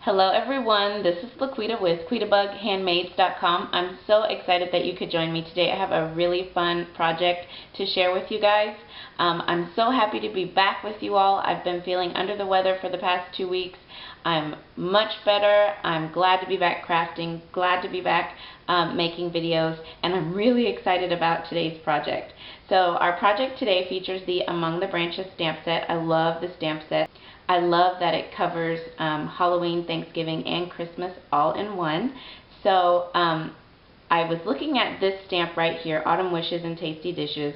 Hello everyone, this is Laquita with QuitaBugHandmades.com. I'm so excited that you could join me today. I have a really fun project to share with you guys. I'm so happy to be back with you all. I've been feeling under the weather for the past 2 weeks. I'm much better. I'm glad to be back crafting, glad to be back making videos, and I'm really excited about today's project. So our project today features the Among the Branches stamp set. I love the stamp set. I love that it covers Halloween, Thanksgiving, and Christmas all in one. So I was looking at this stamp right here, Autumn Wishes and Tasty Dishes,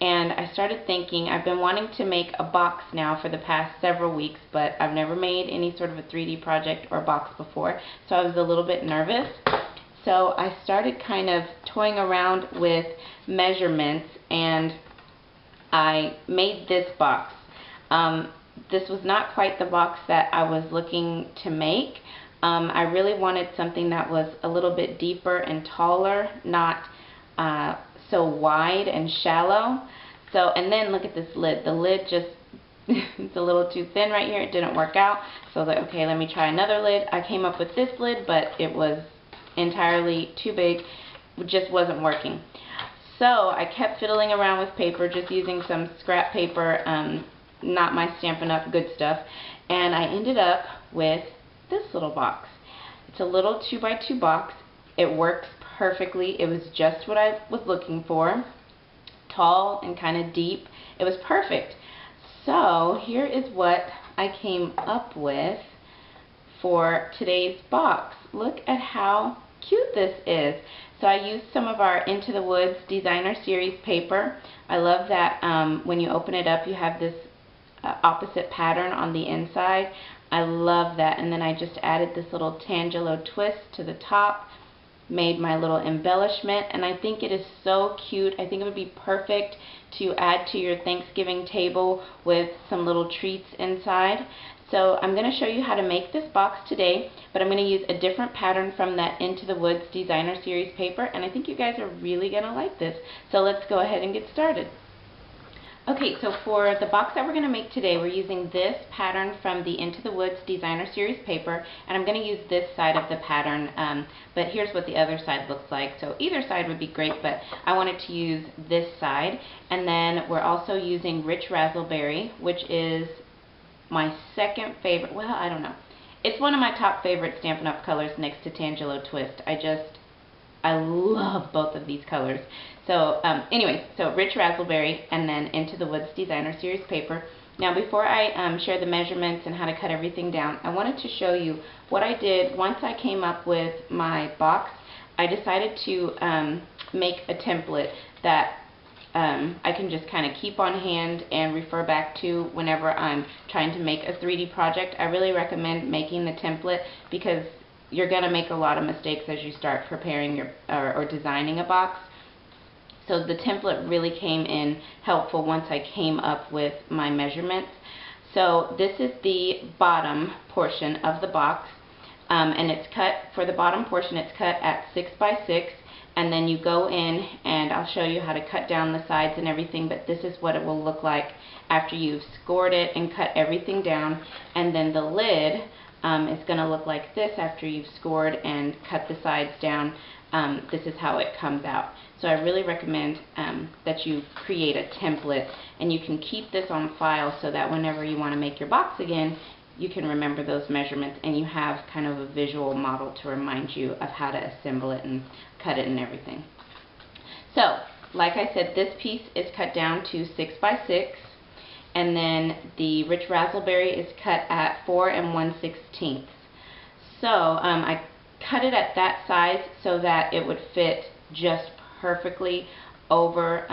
and I started thinking I've been wanting to make a box now for the past several weeks, but I've never made any sort of a 3D project or box before, so I was a little bit nervous. So I started kind of toying around with measurements, and I made this box. This was not quite the box that I was looking to make. I really wanted something that was a little bit deeper and taller, not so wide and shallow. So, and then look at this lid. The lid just, it's a little too thin right here. It didn't work out. So I was like, okay, let me try another lid. I came up with this lid, but it was entirely too big. It just wasn't working. So I kept fiddling around with paper, just using some scrap paper, not my Stampin' Up! Good stuff, and I ended up with this little box. It's a little 2x2 box. It works perfectly. It was just what I was looking for. Tall and kind of deep. It was perfect. So here is what I came up with for today's box. Look at how cute this is. So I used some of our Into the Woods Designer Series paper. I love that when you open it up you have this opposite pattern on the inside. I love that. And then I just added this little Tangelo twist to the top, made my little embellishment, and I think it is so cute. I think it would be perfect to add to your Thanksgiving table with some little treats inside. So I'm going to show you how to make this box today, but I'm going to use a different pattern from that Into the Woods Designer Series paper, and I think you guys are really going to like this. So let's go ahead and get started. Okay, so for the box that we're going to make today, we're using this pattern from the Into the Woods Designer Series paper, and I'm going to use this side of the pattern, but here's what the other side looks like. So either side would be great, but I wanted to use this side. And then we're also using Rich Razzleberry, which is my second favorite. Well, I don't know. It's one of my top favorite Stampin' Up! Colors next to Tangelo Twist. I love both of these colors. So anyway, so Rich Razzleberry and then Into the Woods Designer Series paper. Now before I share the measurements and how to cut everything down, I wanted to show you what I did once I came up with my box. I decided to make a template that I can just kind of keep on hand and refer back to whenever I'm trying to make a 3D project. I really recommend making the template because you're going to make a lot of mistakes as you start preparing your or designing a box. So the template really came in helpful once I came up with my measurements. So this is the bottom portion of the box, and it's cut, for the bottom portion it's cut at 6x6, and then you go in and I'll show you how to cut down the sides and everything, but this is what it will look like after you've scored it and cut everything down. And then the lid is going to look like this after you've scored and cut the sides down. This is how it comes out. So I really recommend that you create a template, and you can keep this on file so that whenever you want to make your box again, you can remember those measurements and you have kind of a visual model to remind you of how to assemble it and cut it and everything. So, like I said, this piece is cut down to 6x6. And then the Rich Razzleberry is cut at 4 1/16. So I cut it at that size so that it would fit just perfectly over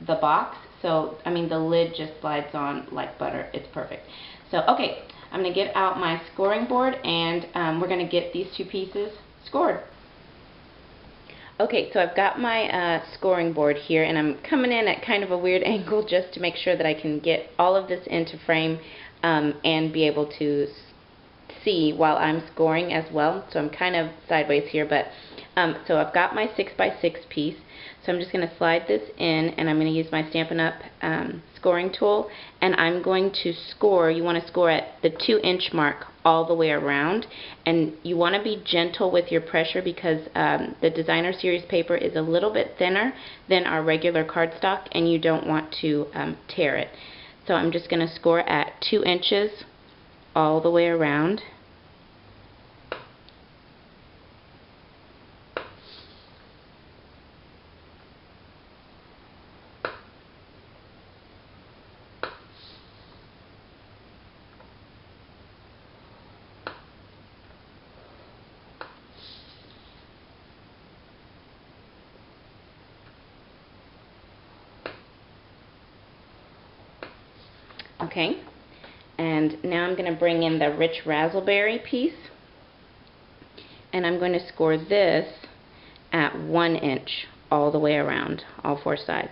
the box. So, I mean, the lid just slides on like butter. It's perfect. So, okay, I'm going to get out my scoring board, and we're going to get these two pieces scored. Okay, so I've got my scoring board here, and I'm coming in at kind of a weird angle just to make sure that I can get all of this into frame and be able to see while I'm scoring as well. So I'm kind of sideways here, but so I've got my 6x6 piece. So I'm just going to slide this in, and I'm going to use my Stampin' Up! Scoring tool, and I'm going to score. You want to score at the 2-inch mark all the way around. And you want to be gentle with your pressure because the designer series paper is a little bit thinner than our regular cardstock, and you don't want to tear it. So I'm just going to score at 2 inches all the way around. Okay, and now I'm going to bring in the rich raspberry piece, and I'm going to score this at 1 inch all the way around, all 4 sides.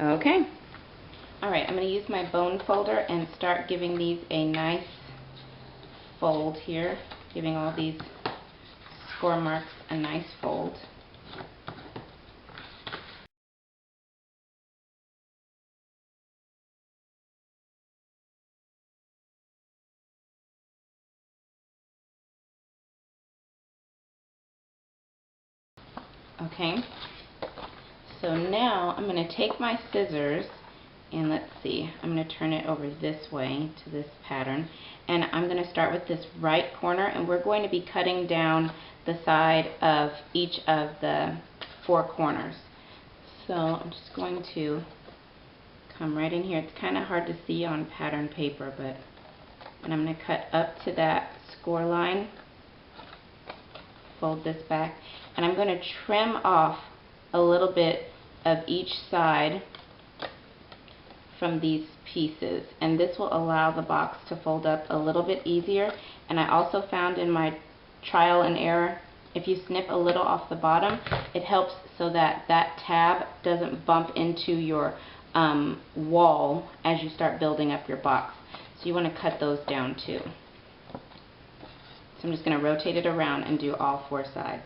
Okay. Alright, I'm going to use my bone folder and start giving these a nice fold here, giving all these score marks a nice fold. Okay, so now I'm going to take my scissors and let's see, I'm going to turn it over this way to this pattern, and I'm going to start with this right corner, and we're going to be cutting down the side of each of the 4 corners. So I'm just going to come right in here. It's kind of hard to see on pattern paper, but and I'm going to cut up to that score line, fold this back, and I'm going to trim off a little bit of each side from these pieces, and this will allow the box to fold up a little bit easier. And I also found in my trial and error, if you snip a little off the bottom, it helps so that that tab doesn't bump into your wall as you start building up your box. So you want to cut those down too. So I'm just going to rotate it around and do all 4 sides.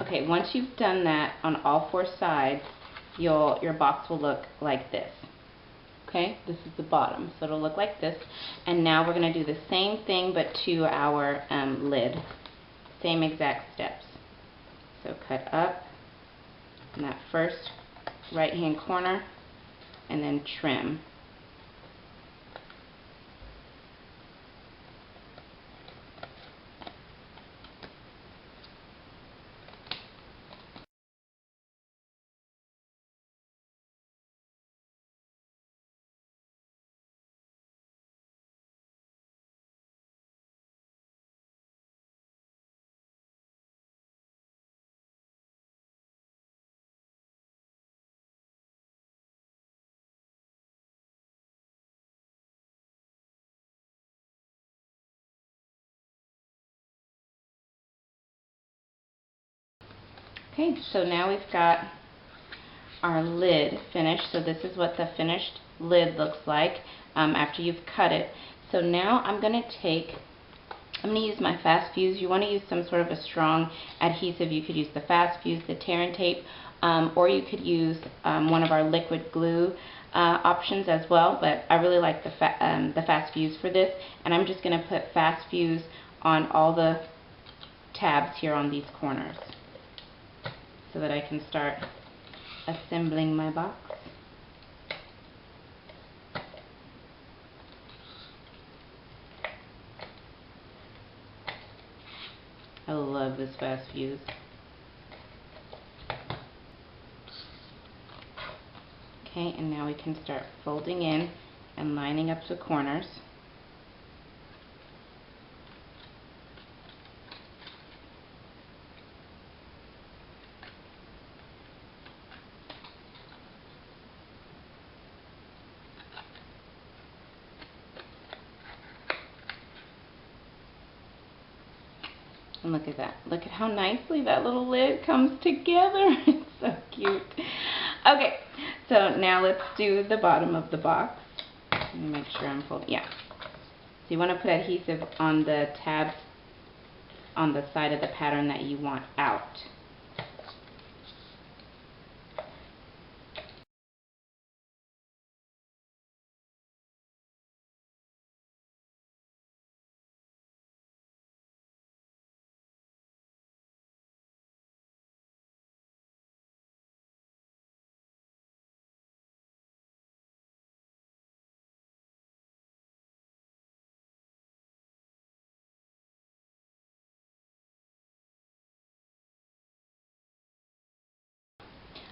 Okay, once you've done that on all 4 sides, your box will look like this. Okay, this is the bottom, so it'll look like this. And now we're going to do the same thing but to our lid. Same exact steps. So cut up in that first right hand corner and then trim. Okay, so now we've got our lid finished. So this is what the finished lid looks like after you've cut it. So now I'm going to use my fast fuse. You want to use some sort of a strong adhesive. You could use the fast fuse, the tear and tape, or you could use one of our liquid glue options as well, but I really like the fast fuse for this, and I'm just going to put fast fuse on all the tabs here on these corners so that I can start assembling my box. this fast fuse. Okay, and now we can start folding in and lining up the corners. And look at that. Look at how nicely that little lid comes together. It's so cute. Okay, so now let's do the bottom of the box. Let me make sure I'm folding. Yeah. So you want to put adhesive on the tabs on the side of the pattern that you want out.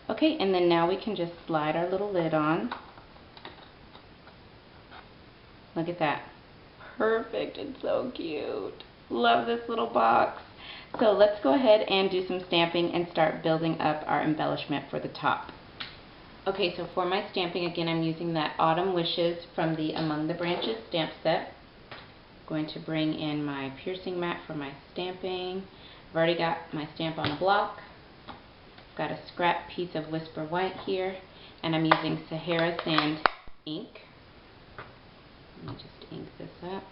Okay, and then now we can just slide our little lid on. Look at that. Perfect. It's so cute. Love this little box. So let's go ahead and do some stamping and start building up our embellishment for the top. Okay, so for my stamping, again, I'm using that Autumn Wishes from the Among the Branches stamp set. I'm going to bring in my piercing mat for my stamping. I've already got my stamp on the block. Got a scrap piece of Whisper White here, and I'm using Sahara Sand ink. Let me just ink this up.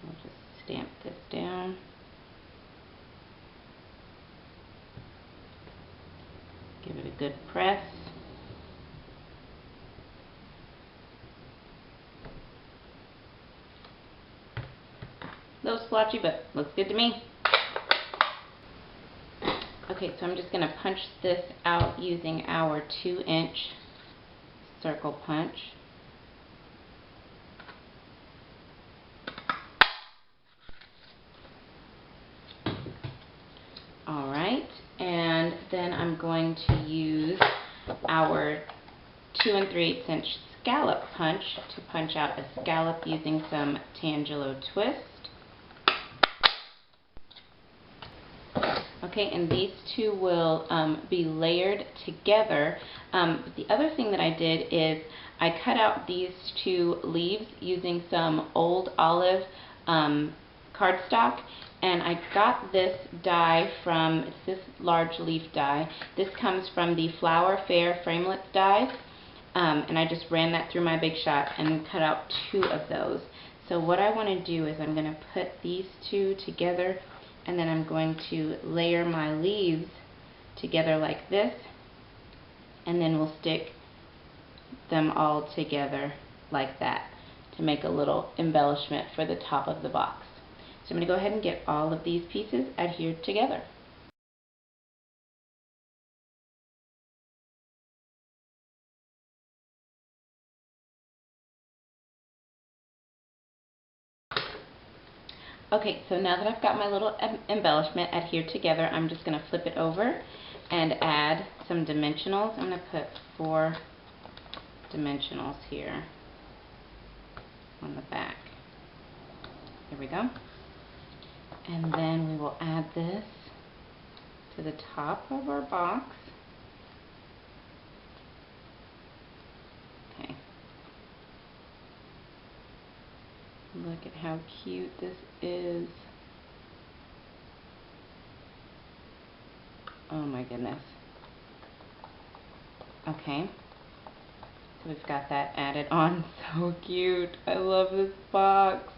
We'll just stamp this down. Give it a good press. A little splotchy, but looks good to me. Okay, so I'm just going to punch this out using our 2-inch circle punch. Alright, and then I'm going to use our 2 3/8-inch scallop punch to punch out a scallop using some Tangelo twist. Okay, and these two will be layered together. The other thing that I did is I cut out these two leaves using some old olive cardstock, and I got this die from, it's this large leaf die. This comes from the Flower Fair Framelits dies, and I just ran that through my Big Shot and cut out 2 of those. So what I want to do is I'm going to put these two together, and then I'm going to layer my leaves together like this, and then we'll stick them all together like that to make a little embellishment for the top of the box. So I'm going to go ahead and get all of these pieces adhered together. Okay, so now that I've got my little embellishment adhered together, I'm just going to flip it over and add some dimensionals. I'm going to put 4 dimensionals here on the back. There we go. And then we will add this to the top of our box. Okay. Look at how cute this is. Oh my goodness. Okay. So we've got that added on. So cute. I love this box.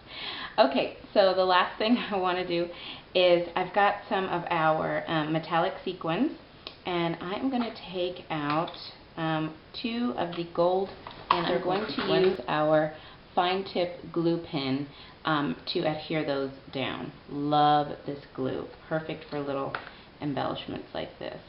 Okay, so the last thing I want to do is I've got some of our metallic sequins, and I'm going to take out 2 of the gold, and I'm going to use our fine tip glue pen to adhere those down. Love this glue. Perfect for little embellishments like this.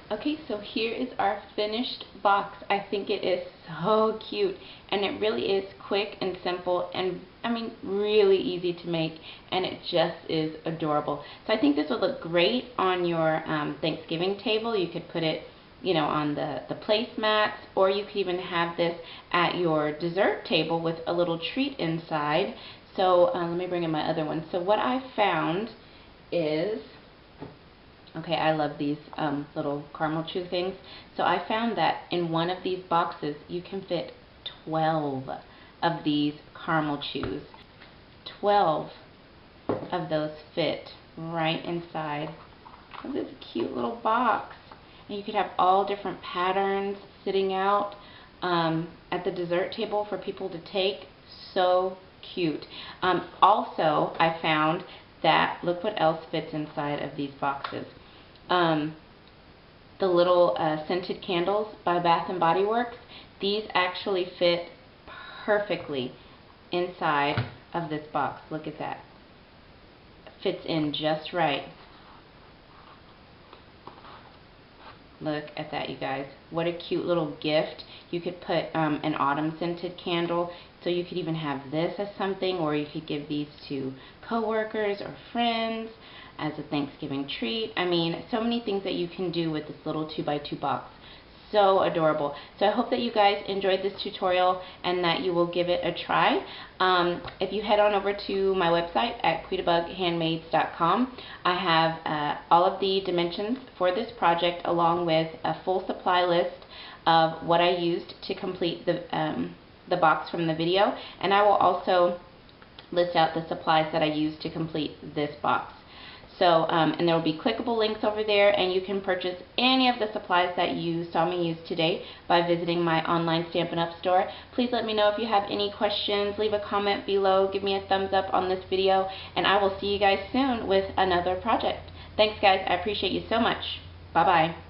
Okay, so here is our finished box. I think it is so cute, and it really is quick and simple, and I mean really easy to make, and it just is adorable. So I think this would look great on your Thanksgiving table. You could put it, you know, on the placemats, or you could even have this at your dessert table with a little treat inside. So let me bring in my other one. So what I found is, okay, I love these little caramel chew things. So I found that in one of these boxes you can fit 12 of these caramel chews. 12 of those fit right inside of this cute little box. And you could have all different patterns sitting out at the dessert table for people to take. So cute. Also, I found that, look what else fits inside of these boxes. The little scented candles by Bath & Body Works, these actually fit perfectly inside of this box. Look at that. Fits in just right. Look at that, you guys. What a cute little gift. You could put an autumn scented candle, so you could even have this as something, or you could give these to coworkers or friends as a Thanksgiving treat. I mean, so many things that you can do with this little 2x2 box. So adorable. So I hope that you guys enjoyed this tutorial and that you will give it a try. If you head on over to my website at quidabughandmaids.com, I have all of the dimensions for this project, along with a full supply list of what I used to complete the box from the video, and I will also list out the supplies that I used to complete this box. So, and there will be clickable links over there, and you can purchase any of the supplies that you saw me use today by visiting my online Stampin' Up! Store. Please let me know if you have any questions. Leave a comment below. Give me a thumbs up on this video, and I will see you guys soon with another project. Thanks, guys. I appreciate you so much. Bye-bye.